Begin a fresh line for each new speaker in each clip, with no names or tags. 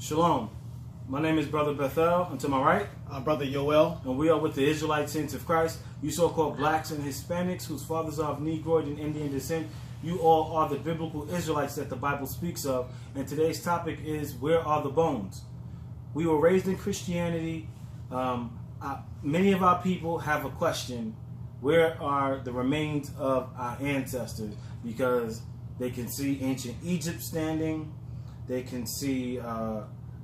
Shalom. My name is Brother Bethel, and to my right,
I'm Brother Yoel.
and we are with the Israelite Saints of Christ, you so-called Blacks and Hispanics, whose fathers are of Negroid and Indian descent. You all are the Biblical Israelites that the Bible speaks of, and today's topic is, where are the bones? We were raised in Christianity. Many of our people have a question: where are the remains of our ancestors? Because they can see ancient Egypt standing. They can see,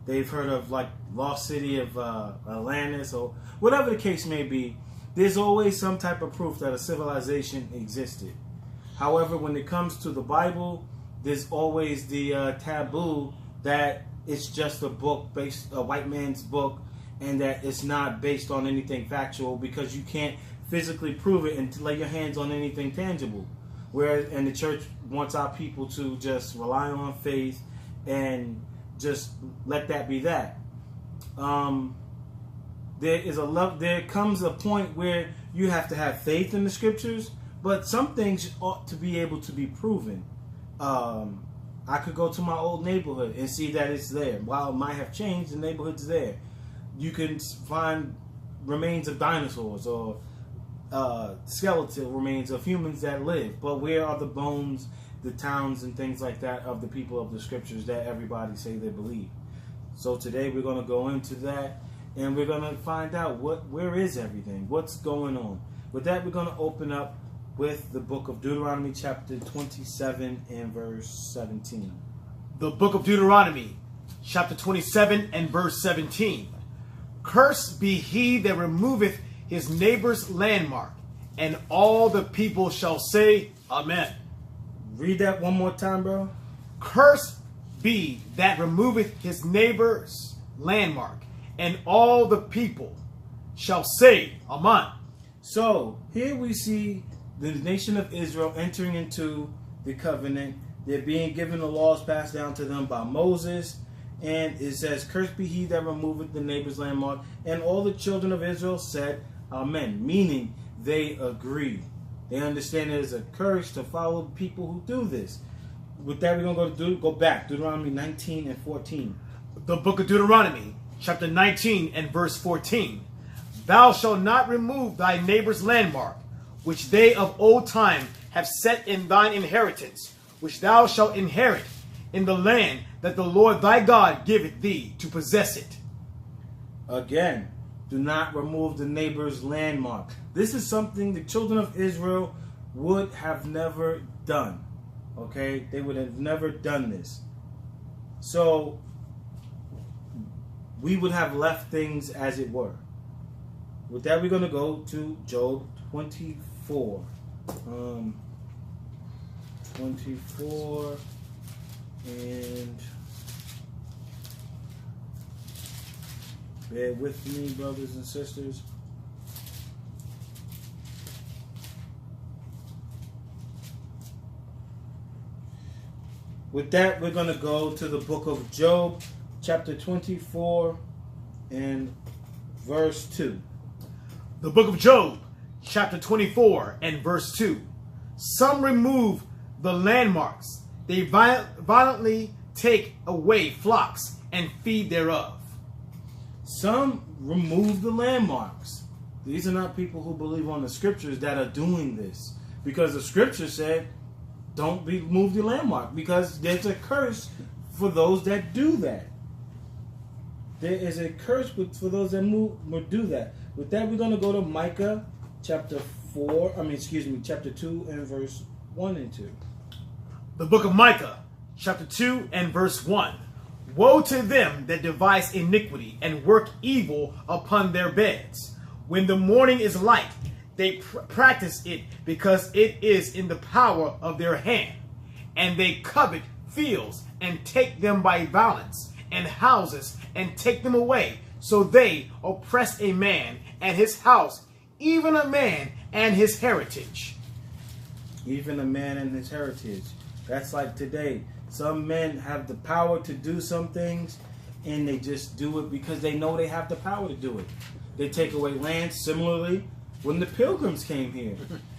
they've heard of like lost city of Atlantis, or whatever the case may be. There's always some type of proof that a civilization existed. However, when it comes to the Bible, there's always the taboo that it's just a book, a white man's book, and that it's not based on anything factual, because you can't physically prove it and lay your hands on anything tangible. Whereas, and the church wants our people to just rely on faith and just let that be that. There comes a point where you have to have faith in the scriptures, but some things ought to be able to be proven. I could go to my old neighborhood and see that it's there. While it might have changed, the neighborhood's there. You can find remains of dinosaurs or skeletal remains of humans that live. But where are the bones, the towns and things like that of the people of the scriptures that everybody say they believe? So today we're going to go into that, and we're going to find out where is everything, what's going on. With that, we're going to open up with the book of Deuteronomy chapter 27 and verse 17.
The book of Deuteronomy, chapter 27 and verse 17. Cursed be he that removeth his neighbor's landmark, and all the people shall say, Amen.
Read that one more time, bro.
Cursed be that removeth his neighbor's landmark, and all the people shall say, Amen.
So here we see the nation of Israel entering into the covenant. They're being given the laws passed down to them by Moses. And it says, cursed be he that removeth the neighbor's landmark. And all the children of Israel said, Amen. Meaning they agree. They understand it is a curse to follow people who do this. With that, we're going to go back. Deuteronomy 19 and 14.
The book of Deuteronomy, chapter 19 and verse 14. Thou shalt not remove thy neighbor's landmark, which they of old time have set in thine inheritance, which thou shalt inherit in the land that the Lord thy God giveth thee to possess it.
Again, do not remove the neighbor's landmark. This is something the children of Israel would have never done. Okay? They would have never done this. So, we would have left things as it were. With that, we're going to go to Job 24. 24 and bear with me, brothers and sisters. With that, we're going to go to the book of Job, chapter 24 and verse 2.
The book of Job, chapter 24 and verse 2. Some remove the landmarks. They violently take away flocks and feed thereof.
Some remove the landmarks. These are not people who believe on the scriptures that are doing this. Because the scripture said, don't remove the landmark. Because there's a curse for those that do that. There is a curse for those that do that. With that, we're going to go to Micah chapter 2 and verse 1 and 2.
The book of Micah, chapter 2 and verse 1. Woe to them that devise iniquity and work evil upon their beds. When the morning is light, they practice it, because it is in the power of their hand. And they covet fields and take them by violence, and houses and take them away. So they oppress a man and his house, even a man and his heritage.
Even a man and his heritage. That's like today. Some men have the power to do some things, and they just do it because they know they have the power to do it. They take away land. Similarly, when the Pilgrims came here,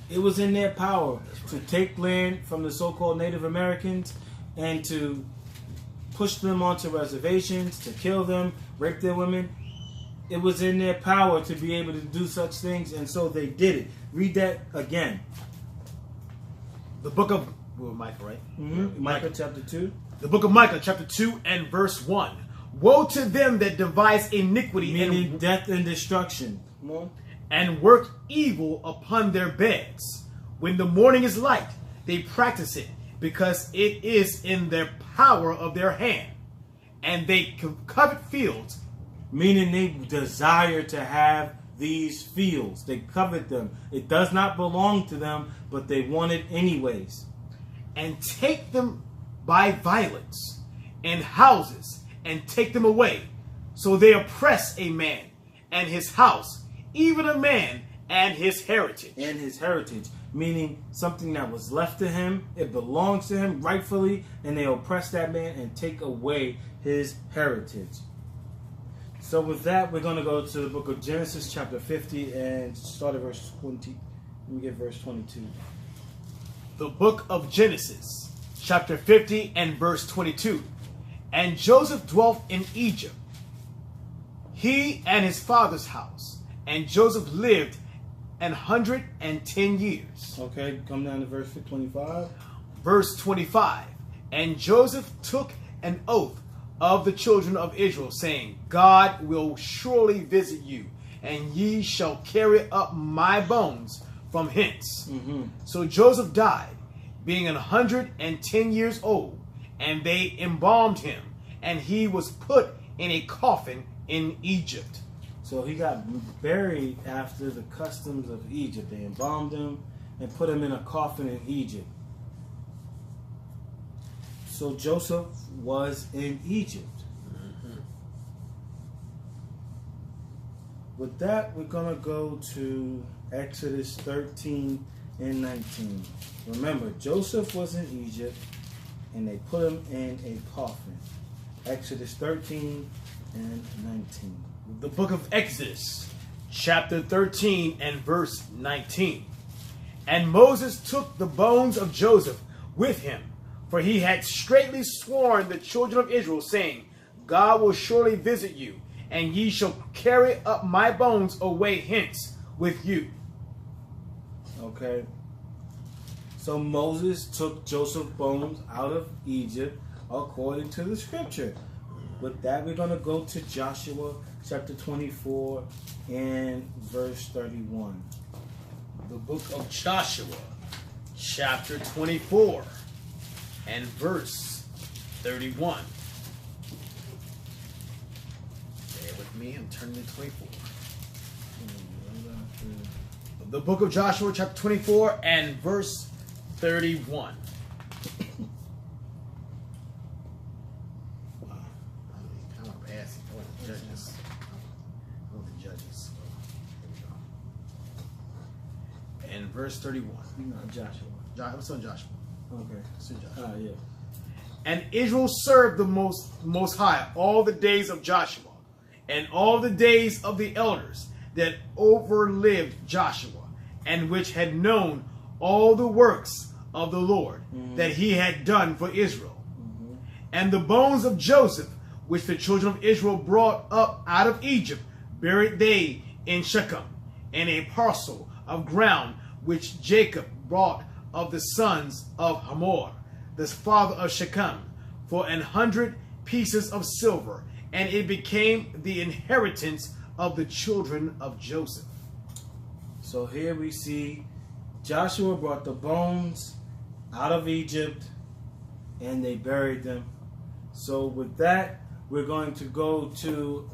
it was in their power to take land from the so-called Native Americans and to push them onto reservations, to kill them, rape their women. It was in their power to be able to do such things, and so they did it. Read that again.
The book of Micah, right?
Micah chapter 2.
The book of Micah, chapter 2 and verse 1. Woe to them that devise iniquity,
meaning death and destruction. Come on.
And work evil upon their beds. When the morning is light, they practice it, because it is in their power of their hand. And they covet fields.
Meaning they desire to have these fields. They covet them. It does not belong to them, but they want it anyways.
And take them by violence, and houses, and take them away. So they oppress a man and his house, even a man and his heritage.
And his heritage, meaning something that was left to him, it belongs to him rightfully, and they oppress that man and take away his heritage. So with that, we're going to go to the book of Genesis chapter 50 and start at verse 20. Let me get verse 22.
The book of Genesis chapter 50 and verse 22. And Joseph dwelt in Egypt, he and his father's house. And Joseph lived 110 years.
Okay, come down to verse 25.
Verse 25. And Joseph took an oath of the children of Israel, saying, God will surely visit you, and ye shall carry up my bones from hence. So Joseph died, being 110 years old, and they embalmed him, and he was put in a coffin in Egypt.
So he got buried after the customs of Egypt. They embalmed him and put him in a coffin in Egypt. So Joseph was in Egypt. With that, we're going to go to Exodus 13 and 19. Remember, Joseph was in Egypt, and they put him in a coffin. Exodus 13 and 19.
The book of Exodus, chapter 13 and verse 19. And Moses took the bones of Joseph with him, for he had straitly sworn the children of Israel, saying, God will surely visit you, and ye shall carry up my bones away hence with you.
Okay. So Moses took Joseph's bones out of Egypt according to the scripture. With that, we're going to go to Joshua chapter 24 and verse 31.
The book of Joshua, chapter 24 and verse 31. Bear with me, I'm turning to 24. The book of Joshua, chapter 24 and verse 31. And verse 31.
No, Joshua.
What's on Joshua?
Okay.
It's in Joshua.
Yeah.
And Israel served the most High all the days of Joshua, and all the days of the elders that overlived Joshua, and which had known all the works of the Lord that he had done for Israel. And the bones of Joseph, which the children of Israel brought up out of Egypt, buried they in Shechem, in a parcel of ground which Jacob brought of the sons of Hamor, the father of Shechem, for 100 pieces of silver, and it became the inheritance of the children of Joseph.
So here we see Joshua brought the bones out of Egypt and they buried them. So with that, we're going to go to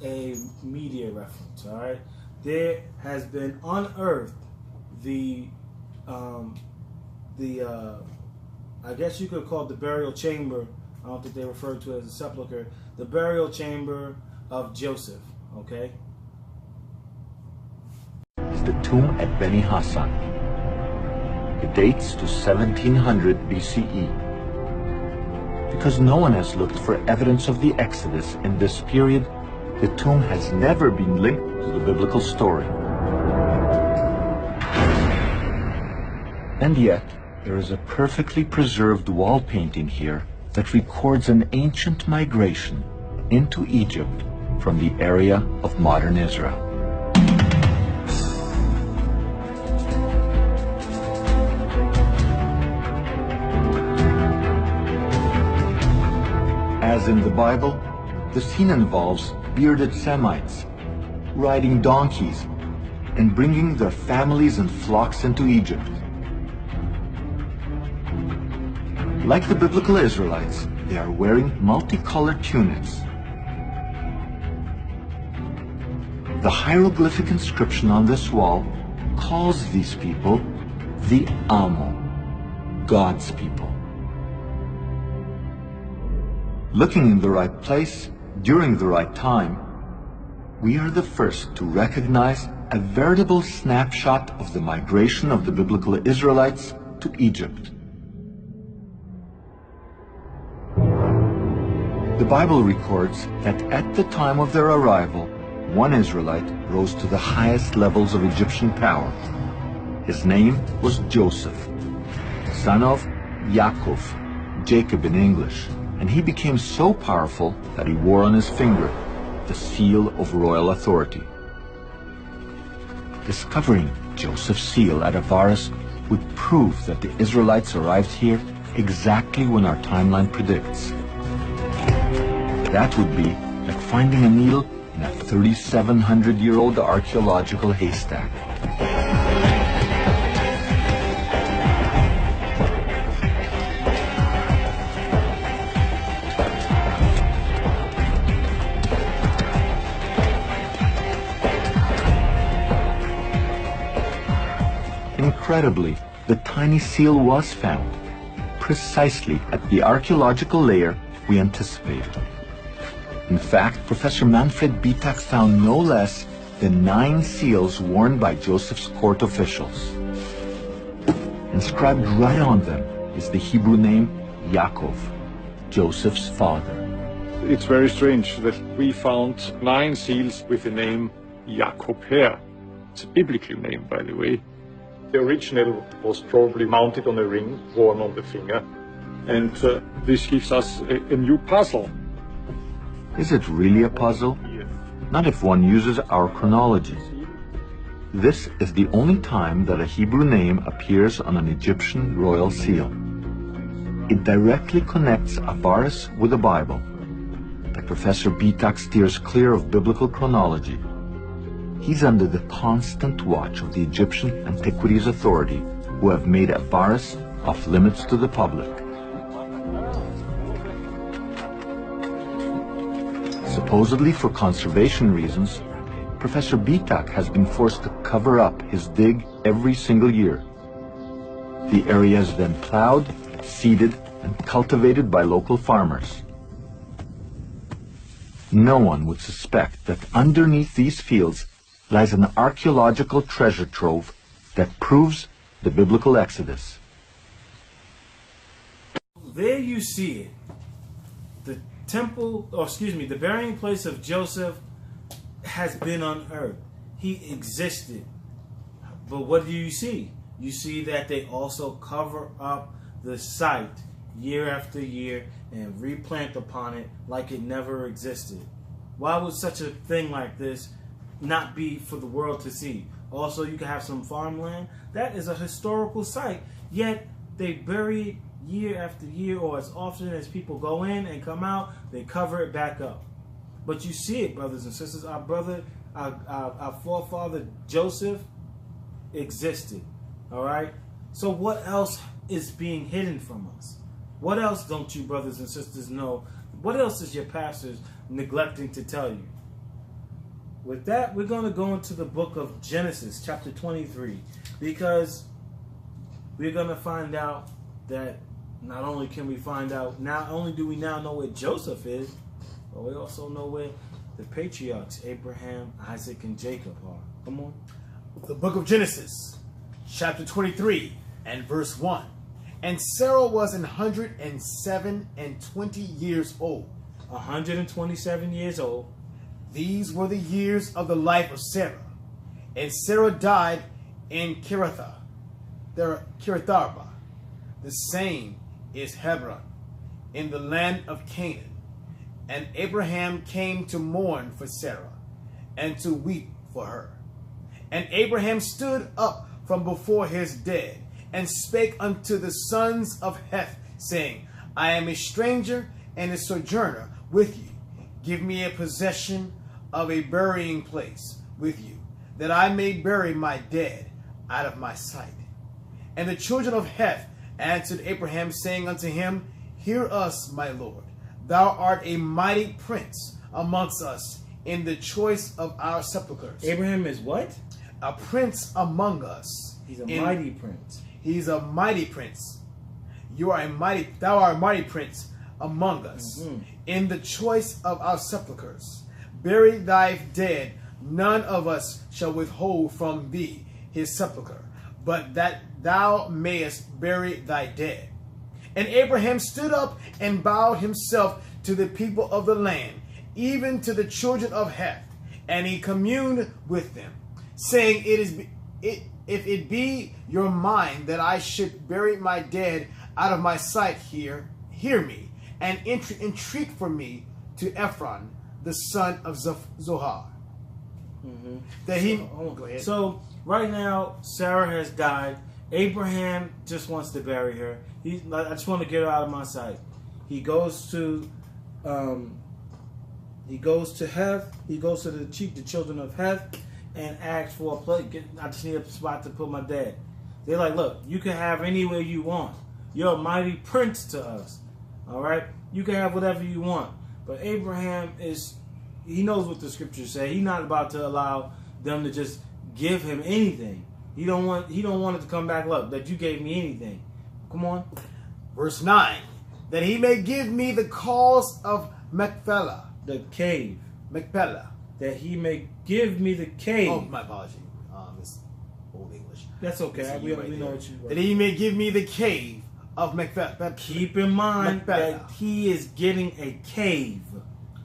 a media reference, all right? There has been unearthed I guess you could call it the burial chamber. I don't think they refer to it as a sepulcher. The burial chamber of Joseph, okay?
Is the tomb at Beni Hasan. It dates to 1700 BCE. Because no one has looked for evidence of the Exodus in this period, the tomb has never been linked to the biblical story. And yet, there is a perfectly preserved wall painting here that records an ancient migration into Egypt from the area of modern Israel. As in the Bible, the scene involves bearded Semites riding donkeys and bringing their families and flocks into Egypt. Like the Biblical Israelites, they are wearing multicolored tunics. The hieroglyphic inscription on this wall calls these people the Amo, God's people. Looking in the right place, during the right time, we are the first to recognize a veritable snapshot of the migration of the Biblical Israelites to Egypt. The Bible records that at the time of their arrival, one Israelite rose to the highest levels of Egyptian power. His name was Joseph, son of Yaakov, Jacob in English, and he became so powerful that he wore on his finger the seal of royal authority. Discovering Joseph's seal at Avaris would prove that the Israelites arrived here exactly when our timeline predicts. That would be like finding a needle in a 3,700-year-old archaeological haystack. Incredibly, the tiny seal was found, precisely at the archaeological layer we anticipated. In fact, Professor Manfred Bitak found no less than 9 seals worn by Joseph's court officials. Inscribed right on them is the Hebrew name Yaakov, Joseph's father.
It's very strange that we found 9 seals with the name Jacob here. It's a biblical name, by the way. The original was probably mounted on a ring worn on the finger, and this gives us a new puzzle.
Is it really a puzzle? Not if one uses our chronology. This is the only time that a Hebrew name appears on an Egyptian royal seal. It directly connects Avaris with the Bible. But Professor Bitak steers clear of biblical chronology. He's under the constant watch of the Egyptian Antiquities Authority, who have made Avaris off limits to the public. Supposedly for conservation reasons, Professor Bitak has been forced to cover up his dig every single year. The area is then plowed, seeded, and cultivated by local farmers. No one would suspect that underneath these fields lies an archaeological treasure trove that proves the biblical Exodus.
There you see it. The burying place of Joseph has been unearthed. He existed. But what do you see? You see that they also cover up the site year after year and replant upon it like it never existed. Why would such a thing like this not be for the world to see? Also, you can have some farmland. That is a historical site, yet they bury it year after year, or as often as people go in and come out, they cover it back up. But you see it, brothers and sisters. Our forefather Joseph existed. All right. So what else is being hidden from us? What else don't you, brothers and sisters, know? What else is your pastors neglecting to tell you? With that, we're going to go into the book of Genesis, chapter 23, because we're going to find out that not only can we find out, not only do we now know where Joseph is, but we also know where the patriarchs, Abraham, Isaac, and Jacob are. Come on.
The book of Genesis, chapter 23, and verse 1. And Sarah was 107 and 20 years old.
127 years old.
These were the years of the life of Sarah. And Sarah died in Kiritharba. The same is Hebron. in the land of Canaan. And Abraham came to mourn for Sarah, and to weep for her. And Abraham stood up from before his dead, and spake unto the sons of Heth, saying, I am a stranger and a sojourner with you. Give me a possession of a burying place with you, that I may bury my dead out of my sight. And the children of Heth answered Abraham, saying unto him, Hear us, my lord. Thou art a mighty prince amongst us in the choice of our sepulchres.
Abraham is what?
A prince among us.
He's a mighty prince.
He's a mighty prince. Thou art a mighty prince among us in the choice of our sepulchres. Bury thy dead, none of us shall withhold from thee his sepulchre, but that thou mayest bury thy dead. And Abraham stood up and bowed himself to the people of the land, even to the children of Heth, and he communed with them, saying, If it be your mind that I should bury my dead out of my sight hear me, and entreat for me to Ephron, the son of Zohar. That he go ahead.
So right now, Sarah has died. Abraham just wants to bury her. I just want to get her out of my sight. He goes to Heth. He goes to the children of Heth, and asks for a place. I just need a spot to put my dad. They're like, look, you can have anywhere you want. You're a mighty prince to us. All right, you can have whatever you want. But Abraham he knows what the scriptures say. He's not about to allow them to just give him anything. He don't want it to come back. Look, that you gave me anything. Come on.
Verse 9. That he may give me the cause of Machpelah.
The cave.
Machpelah.
That he may give me the cave.
Oh, my apology. It's Old English.
That's okay. We know what you
That he may give me the cave of Machpelah.
Keep in mind that he is getting a cave.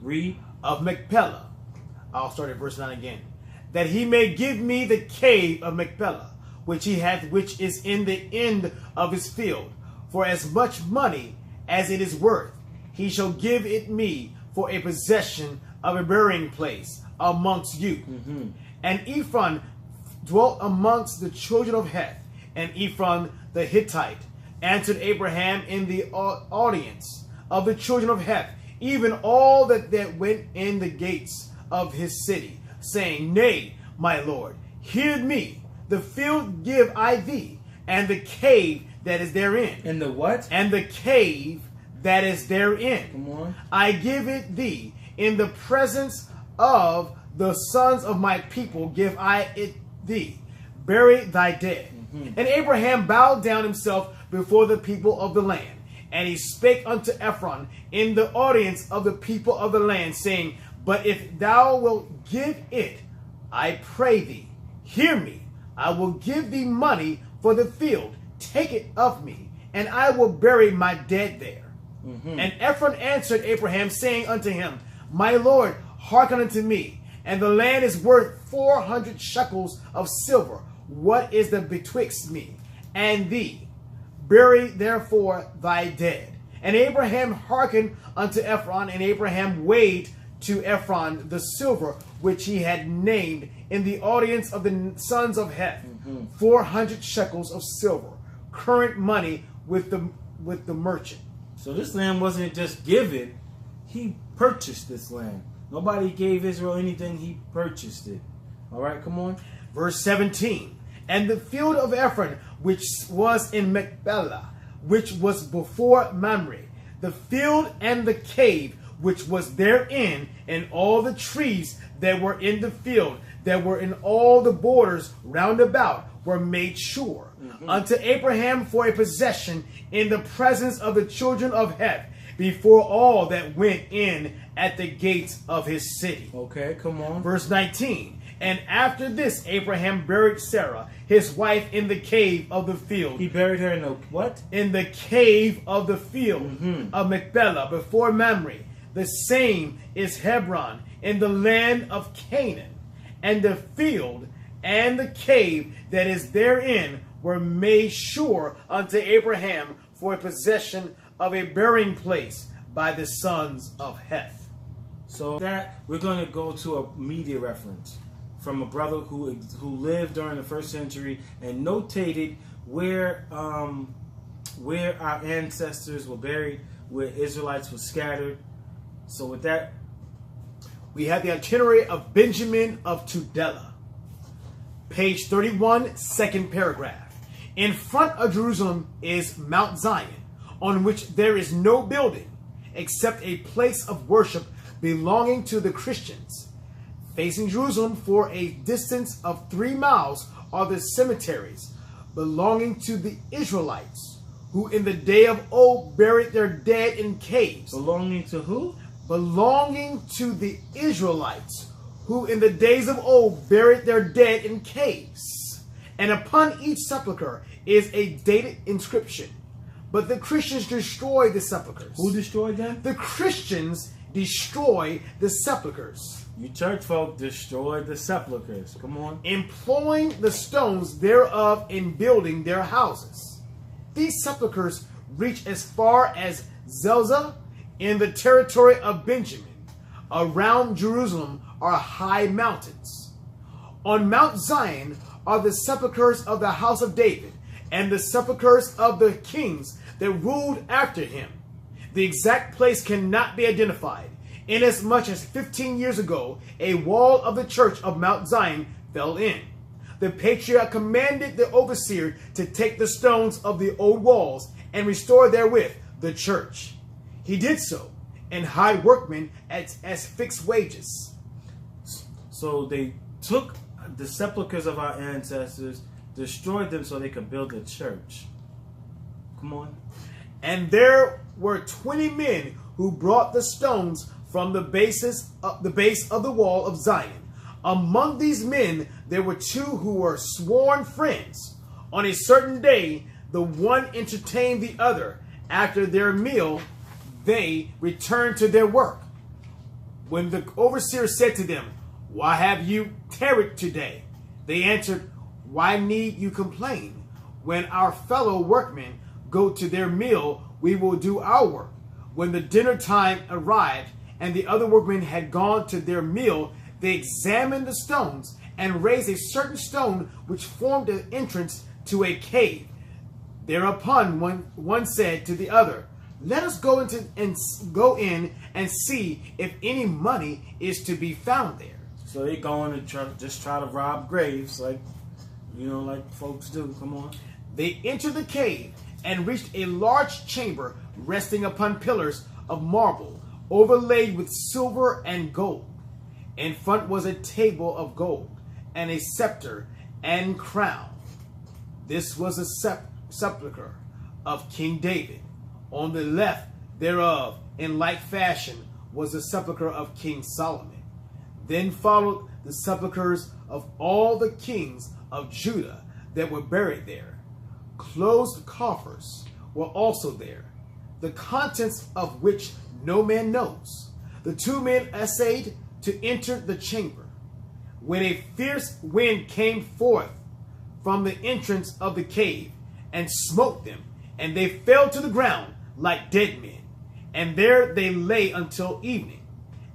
Read.
Of Machpelah. I'll start at verse 9 again. That he may give me the cave of Machpelah, which he hath, which is in the end of his field, for as much money as it is worth. He shall give it me for a possession of a burying place amongst you. And Ephron dwelt amongst the children of Heth, and Ephron the Hittite answered Abraham in the audience of the children of Heth, even all that went in the gates of his city, saying, Nay, my lord, hear me. The field give I thee, and the cave that is therein.
And the what?
And the cave that is therein.
Come on.
I give it thee in the presence of the sons of my people. Give I it thee. Bury thy dead. And Abraham bowed down himself before the people of the land. And he spake unto Ephron in the audience of the people of the land, saying, But if thou wilt give it, I pray thee, hear me. I will give thee money for the field. Take it of me, and I will bury my dead there. And Ephron answered Abraham, saying unto him, My lord, hearken unto me. And the land is worth 400 shekels of silver. What is the betwixt me and thee? Bury therefore thy dead. And Abraham hearkened unto Ephron, and Abraham weighed to Ephron the silver which he had named in the audience of the sons of Heth, 400 shekels of silver, current money with the merchant.
So this land wasn't just given; he purchased this land. Nobody gave Israel anything; he purchased it. All right, come on.
Verse 17. And the field of Ephron, which was in Machpelah, which was before Mamre, the field and the cave which was therein, and all the trees that were in the field, that were in all the borders round about, were made sure unto Abraham for a possession in the presence of the children of Heth, before all that went in at the gates of his city.
Okay, come on.
Verse 19. And after this, Abraham buried Sarah, his wife, in the cave of the field.
He buried her in the what?
In the cave of the field of Machpelah, before Mamre. The same is Hebron, in the land of Canaan. And the field and the cave that is therein were made sure unto Abraham for a possession of a burying place by the sons of Heth.
So that we're going to go to a media reference from a brother who lived during the 1st century and notated where our ancestors were buried, where Israelites were scattered. So with that,
we have the itinerary of Benjamin of Tudela. Page 31, second paragraph. In front of Jerusalem is Mount Zion, on which there is no building, except a place of worship belonging to the Christians. Facing Jerusalem for a distance of 3 miles are the cemeteries belonging to the Israelites, who in the day of old buried their dead in caves.
Belonging to who?
Belonging to the Israelites, who in the days of old buried their dead in caves. And upon each sepulchre is a dated inscription. But the Christians destroy the sepulchres.
Who destroyed them?
The Christians destroy the sepulchres.
You church folk destroyed the sepulchres. Come on.
Employing the stones thereof in building their houses. These sepulchres reach as far as Zelzah in the territory of Benjamin. Around Jerusalem are high mountains. On Mount Zion are the sepulchres of the house of David and the sepulchres of the kings that ruled after him. The exact place cannot be identified, inasmuch as 15 years ago a wall of the church of Mount Zion fell in. The patriarch commanded the overseer to take the stones of the old walls and restore therewith the church. He did so, and hired workmen as fixed wages.
So they took the sepulchres of our ancestors, destroyed them so they could build a church. Come on.
And there were 20 men who brought the stones from the base of the wall of Zion. Among these men there were 2 who were sworn friends. On a certain day, the one entertained the other. After their meal, they returned to their work. When the overseer said to them, "Why have you tarried today?" they answered, "Why need you complain? When our fellow workmen go to their meal, we will do our work." When the dinner time arrived and the other workmen had gone to their meal, they examined the stones and raised a certain stone which formed an entrance to a cave. Thereupon one said to the other, "Let us go in and see if any money is to be found there."
So they going to try to rob graves, like folks do. Come on.
They entered the cave and reached a large chamber resting upon pillars of marble, overlaid with silver and gold. In front was a table of gold, and a scepter and crown. This was a sepulchre of King David. On the left thereof, in like fashion, was the sepulchre of King Solomon. Then followed the sepulchres of all the kings of Judah that were buried there. Closed coffers were also there, the contents of which no man knows. The 2 men essayed to enter the chamber, when a fierce wind came forth from the entrance of the cave and smote them, and they fell to the ground like dead men. And there they lay until evening.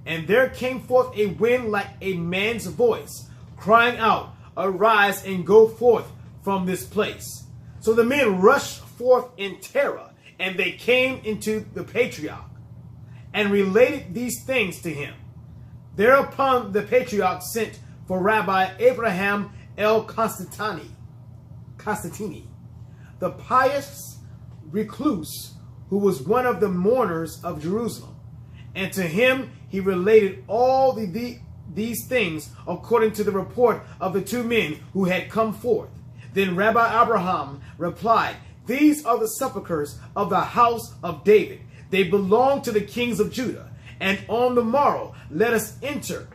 And there came forth a wind like a man's voice, crying out, "Arise and go forth from this place." So the men rushed forth in terror, and they came into the patriarch and related these things to him. Thereupon the patriarch sent for Rabbi Abraham el Constantini, the pious recluse, who was one of the mourners of Jerusalem. And to him he related all these things according to the report of the 2 men who had come forth. Then Rabbi Abraham replied, "These are the sepulchres of the house of David. They belong to the kings of Judah. And on the morrow let us enter,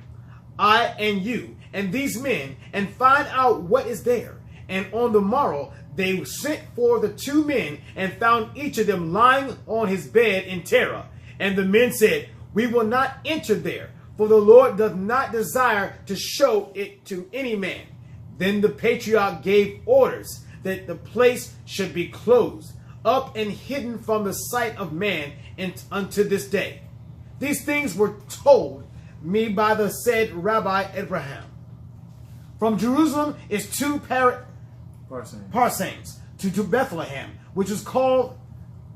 I and you and these men, and find out what is there." And on the morrow they sent for the 2 men and found each of them lying on his bed in terror. And the men said, "We will not enter there, for the Lord does not desire to show it to any man." Then the patriarch gave orders that the place should be closed up and hidden from the sight of man and unto this day. These things were told me by the said Rabbi Abraham. From Jerusalem is 2 parsecs to Bethlehem, which is called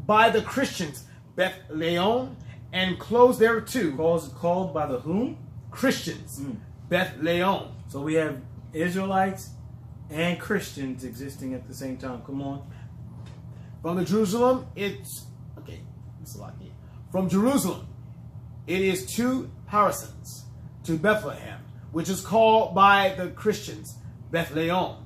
by the Christians Bethlehem, and close there too.
Called by the whom?
Christians. Bethlehem.
So we have Israelites and Christians existing at the same time. Come on.
From the Jerusalem, it's okay. It's a lot here. From Jerusalem, it is 2 parsecs to Bethlehem, which is called by the Christians Bethlehem,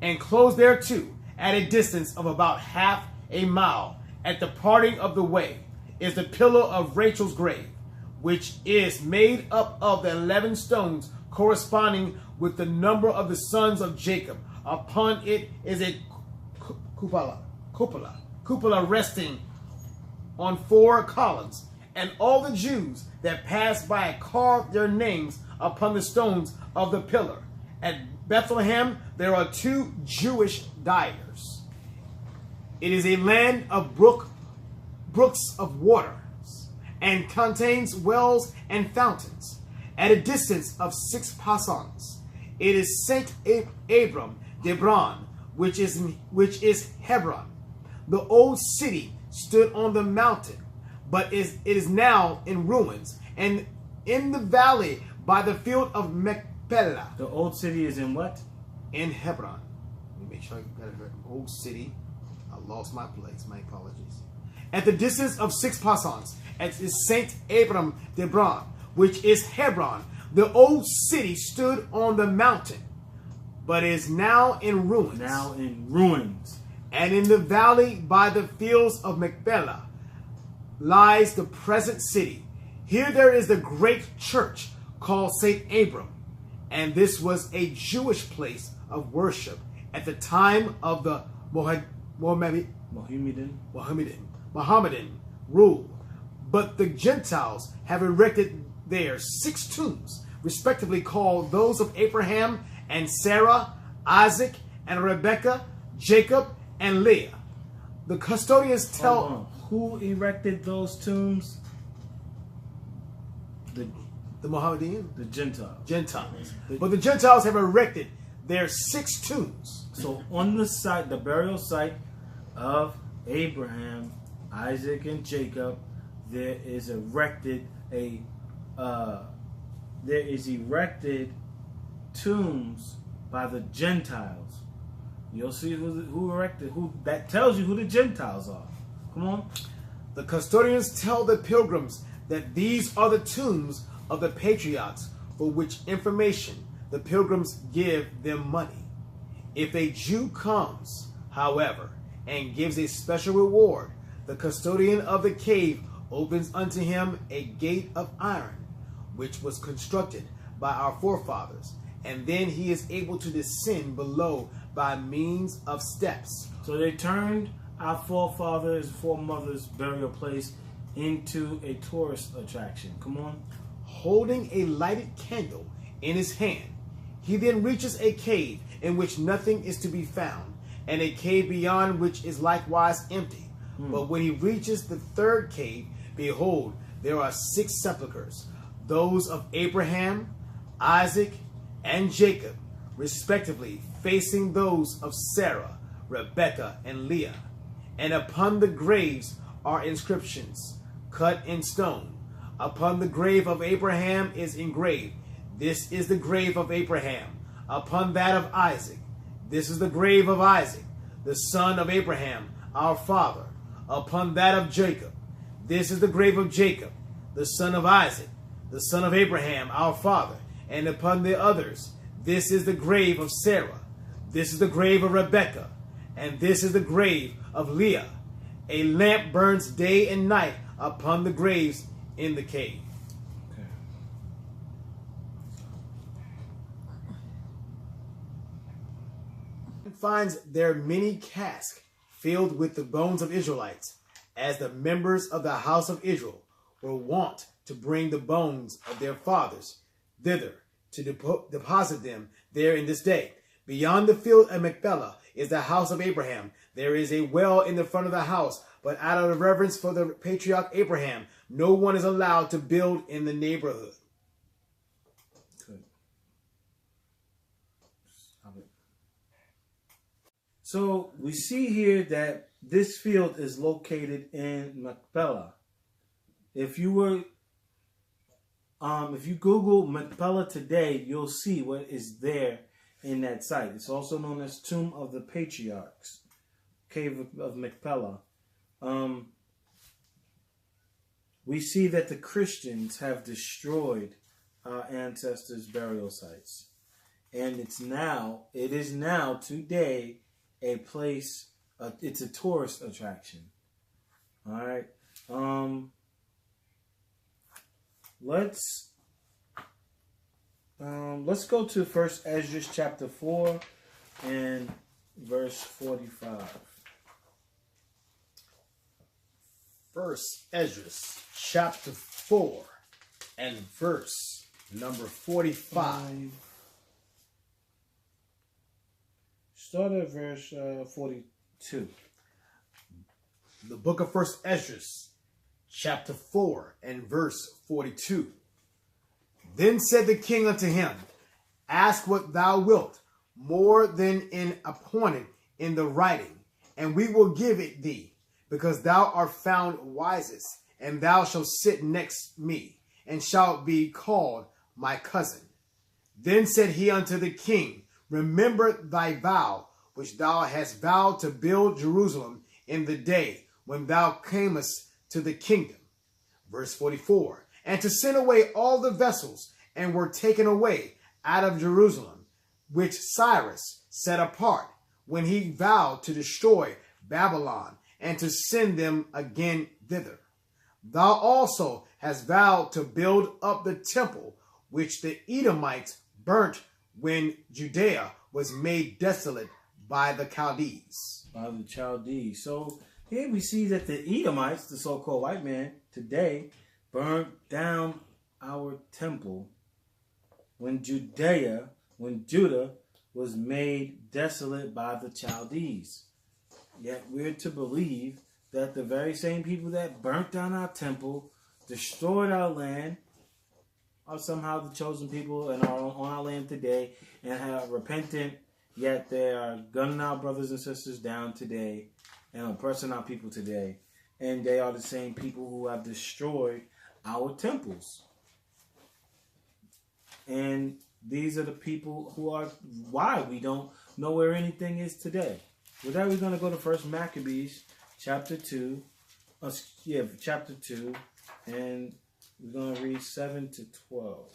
and close there too, at a distance of about half a mile, at the parting of the way, is the pillar of Rachel's grave, which is made up of the 11 stones corresponding with the number of the sons of Jacob. Upon it is a cupola resting on 4 columns, and all the Jews that passed by carved their names upon the stones of the pillar. At Bethlehem there are 2 Jewish dyers. It is a land of brooks of waters, and contains wells and fountains. At a distance of 6 parsecs, it is Saint Abram Debron, which is Hebron. The old city stood on the mountain, but it is now in ruins, and in the valley by the field of Machpelah.
The old city is in what?
In Hebron. Let me make sure I got it right. Old city. I lost my place. My apologies. At the distance of 6 parsecs, is Saint Abram Debron, which is Hebron. The old city stood on the mountain, but is now in ruins.
Now in ruins.
And in the valley by the fields of Machpelah lies the present city. Here there is the great church called Saint Abram, and this was a Jewish place of worship at the time of the Mohammedan rule. But the Gentiles have erected there 6 tombs, respectively called those of Abraham and Sarah, Isaac and Rebekah, Jacob and Leah. The custodians tell...
Who erected those tombs?
The Mohammedan?
The
Gentiles. But the Gentiles have erected their 6 tombs.
So on the site, the burial site of Abraham, Isaac, and Jacob, there is erected tombs by the Gentiles. You'll see who erected who. That tells you who the Gentiles are. Come on.
The custodians tell the pilgrims that these are the tombs of the patriarchs, for which information the pilgrims give them money. If a Jew comes, however, and gives a special reward, the custodian of the cave opens unto him a gate of iron, which was constructed by our forefathers, and then he is able to descend below by means of steps.
So they turned our foremothers' burial place into a tourist attraction. Come on.
Holding a lighted candle in his hand, he then reaches a cave in which nothing is to be found, and a cave beyond which is likewise empty. But when he reaches the 3rd cave, behold, there are 6 sepulchres, those of Abraham, Isaac, and Jacob, respectively, facing those of Sarah, Rebekah, and Leah. And upon the graves are inscriptions cut in stone. Upon the grave of Abraham is engraved, "This is the grave of Abraham." Upon that of Isaac, "This is the grave of Isaac, the son of Abraham, our father." Upon that of Jacob, "This is the grave of Jacob, the son of Isaac, the son of Abraham, our father." And upon the others, "This is the grave of Sarah, this is the grave of Rebekah, and this is the grave of Leah." A lamp burns day and night upon the graves in the cave.
Okay.
Finds there many casks filled with the bones of Israelites, as the members of the house of Israel were wont to bring the bones of their fathers thither to deposit them there in this day. Beyond the field of Machpelah is the house of Abraham. There is a well in the front of the house, but out of reverence for the patriarch Abraham, no one is allowed to build in the neighborhood.
Good. So we see here that this field is located in Machpelah. If you Google Machpelah today, you'll see what is there in that site. It's also known as Tomb of the Patriarchs, Cave of Machpelah. We see that the Christians have destroyed our ancestors' burial sites, and it is now today a place. It's a tourist attraction. All right. Let's go to 1 Ezra chapter 4 and verse 45.
1 Ezra chapter 4 and verse number 45.
Start at verse 42.
The book of 1 Ezra chapter 4 and verse 42. Then said the king unto him, Ask what thou wilt, more than in appointed in the writing, and we will give it thee, because thou art found wisest, and thou shalt sit next me, and shalt be called my cousin. Then said he unto the king, Remember thy vow, which thou hast vowed to build Jerusalem in the day when thou camest to the kingdom. Verse 44. And to send away all the vessels, and were taken away out of Jerusalem, which Cyrus set apart, when he vowed to destroy Babylon, and to send them again thither. Thou also hast vowed to build up the temple, which the Edomites burnt when Judea was made desolate by the Chaldees.
By the Chaldees. So here we see that the Edomites, the so-called white man, today burned down our temple when Judah was made desolate by the Chaldees. Yet we're to believe that the very same people that burnt down our temple, destroyed our land, are somehow the chosen people and are on our land today and have repentant, yet they are gunning our brothers and sisters down today and oppressing our people today. And they are the same people who have destroyed our temples. And these are the people who are why we don't know where anything is today. With that, we're going to go to 1 Maccabees chapter 2. Chapter 2. And we're going to read 7 to 12.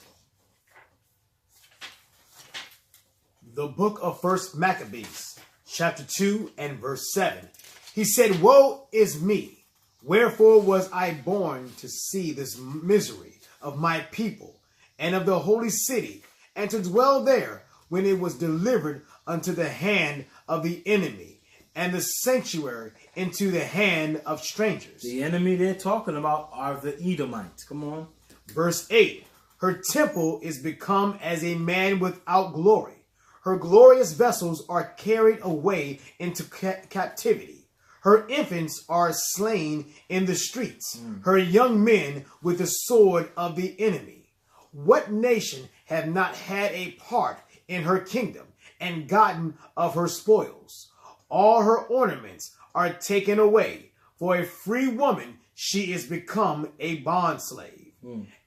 The book of 1 Maccabees, chapter 2 and verse 7. He said, Woe is me! Wherefore was I born to see this misery of my people and of the holy city, and to dwell there when it was delivered unto the hand of the enemy, and the sanctuary into the hand of strangers.
The enemy they're talking about are the Edomites. Come on.
Verse 8. Her temple is become as a man without glory. Her glorious vessels are carried away into captivity. Her infants are slain in the streets. Her young men with the sword of the enemy. What nation have not had a part in her kingdom and gotten of her spoils? All her ornaments are taken away. For a free woman she is become a bondslave.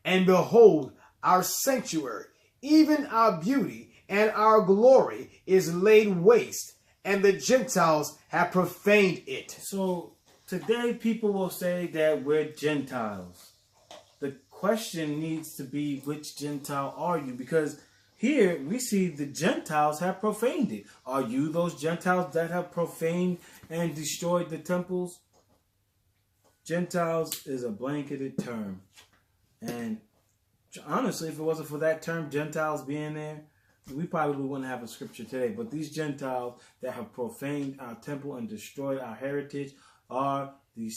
And behold, our sanctuary, even our beauty and our glory is laid waste, and the Gentiles have profaned it.
So today people will say that we're Gentiles. The question needs to be, which Gentile are you? Because here we see the Gentiles have profaned it. Are you those Gentiles that have profaned and destroyed the temples? Gentiles is a blanketed term. And honestly, if it wasn't for that term, Gentiles being there, we probably wouldn't have a scripture today. But these Gentiles that have profaned our temple and destroyed our heritage are the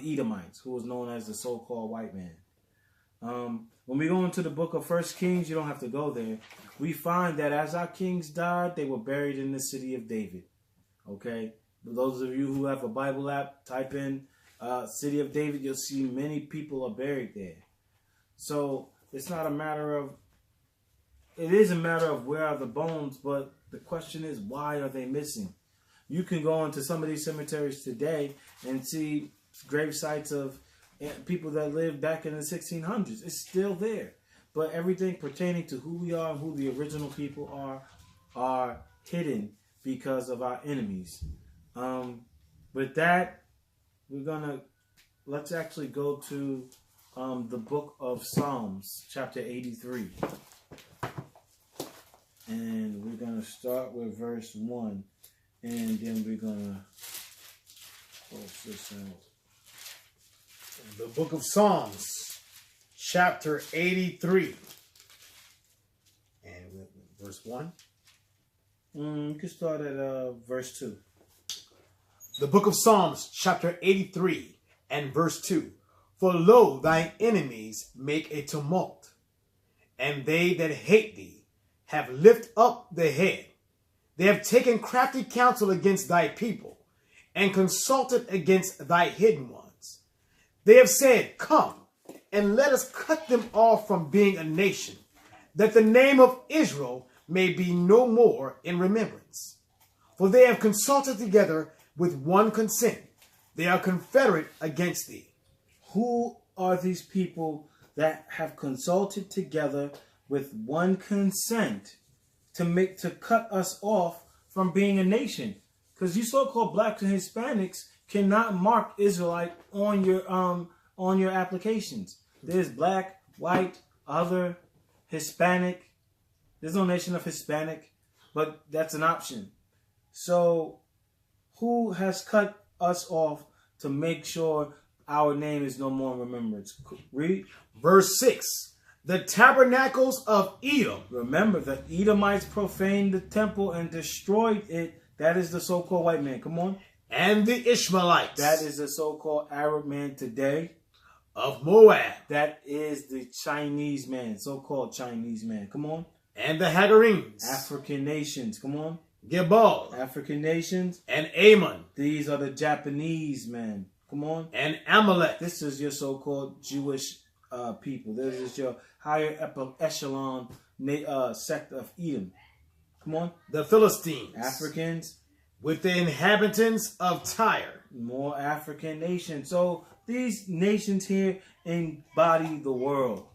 Edomites, who is known as the so-called white man. When we go into the book of 1 Kings, you don't have to go there. We find that as our kings died, they were buried in the city of David. Okay? For those of you who have a Bible app, type in city of David. You'll see many people are buried there. So it's not a matter of, it is a matter of where are the bones, but the question is, why are they missing? You can go into some of these cemeteries today and see grave sites of people that lived back in the 1600s. It's still there. But everything pertaining to who we are and who the original people are hidden because of our enemies. With that, let's actually go to the book of Psalms, chapter 83. And we're going to start with verse 1. And then we're going to post this out.
The book of Psalms, chapter 83. And verse 1.
You can start at verse 2.
The book of Psalms, chapter 83, and verse 2. For lo, thine enemies make a tumult, and they that hate thee have lift up the head. They have taken crafty counsel against thy people, and consulted against thy hidden ones. They have said, come, and let us cut them off from being a nation, that the name of Israel may be no more in remembrance. For they have consulted together with one consent. They are confederate against thee.
Who are these people that have consulted together with one consent to cut us off from being a nation? Because you so-called blacks and Hispanics cannot mark Israelite on your applications. There's black, white, other, Hispanic. There's no nation of Hispanic, but that's an option. So who has cut us off to make sure our name is no more in remembrance? Read.
Verse 6. The tabernacles of Edom.
Remember, the Edomites profaned the temple and destroyed it. That is the so-called white man. Come on.
And the Ishmaelites.
That is the so-called Arab man today.
Of Moab.
That is the Chinese man, so-called Chinese man. Come on.
And the Hagarenes.
African nations. Come on.
Gebal.
African nations.
And Ammon.
These are the Japanese men. Come on.
And Amalek.
This is your so-called Jewish people. This is your higher echelon sect of Edom. Come on.
The Philistines.
Africans.
With the inhabitants of Tyre.
More African nations. So these nations here embody the world,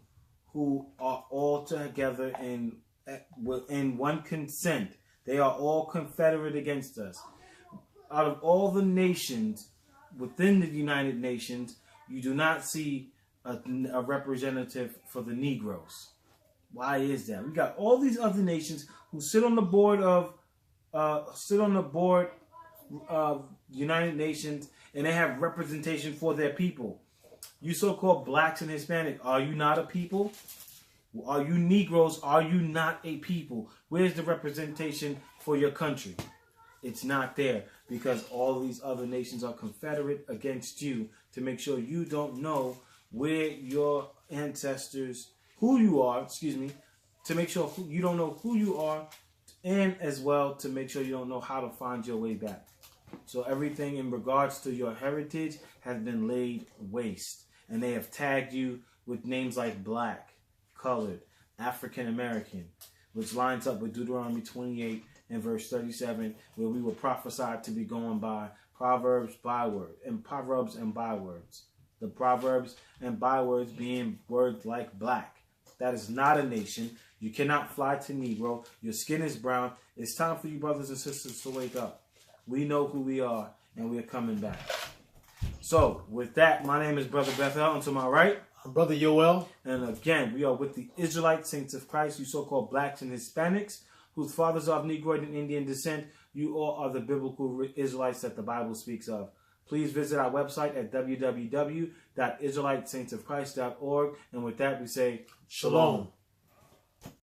who are all together in one consent. They are all confederate against us. Out of all the nations within the United Nations, you do not see a representative for the Negroes. Why is that? We got all these other nations who sit on the board of United Nations, and they have representation for their people. You so-called blacks and Hispanic, are you not a people? Are you Negroes? Are you not a people? Where's the representation for your country? It's not there, because all these other nations are confederate against you to make sure you don't know where your ancestors, who you are, to make sure you don't know who you are, and as well to make sure you don't know how to find your way back. So everything in regards to your heritage has been laid waste. And they have tagged you with names like black, colored, African American, which lines up with Deuteronomy 28 and verse 37, where we were prophesied to be going by proverbs, proverbs and bywords. The proverbs and bywords being words like black. That is not a nation. You cannot fly to Negro. Your skin is brown. It's time for you brothers and sisters to wake up. We know who we are, and we're coming back. So, with that, my name is Brother Bethel, and to my right,
I'm Brother Yoel.
And again, we are with the Israelite Saints of Christ, you so-called blacks and Hispanics, whose fathers are of Negroid and Indian descent. You all are the biblical Israelites that the Bible speaks of. Please visit our website at www.israelitesaintsofchrist.org. And with that, we say, Shalom.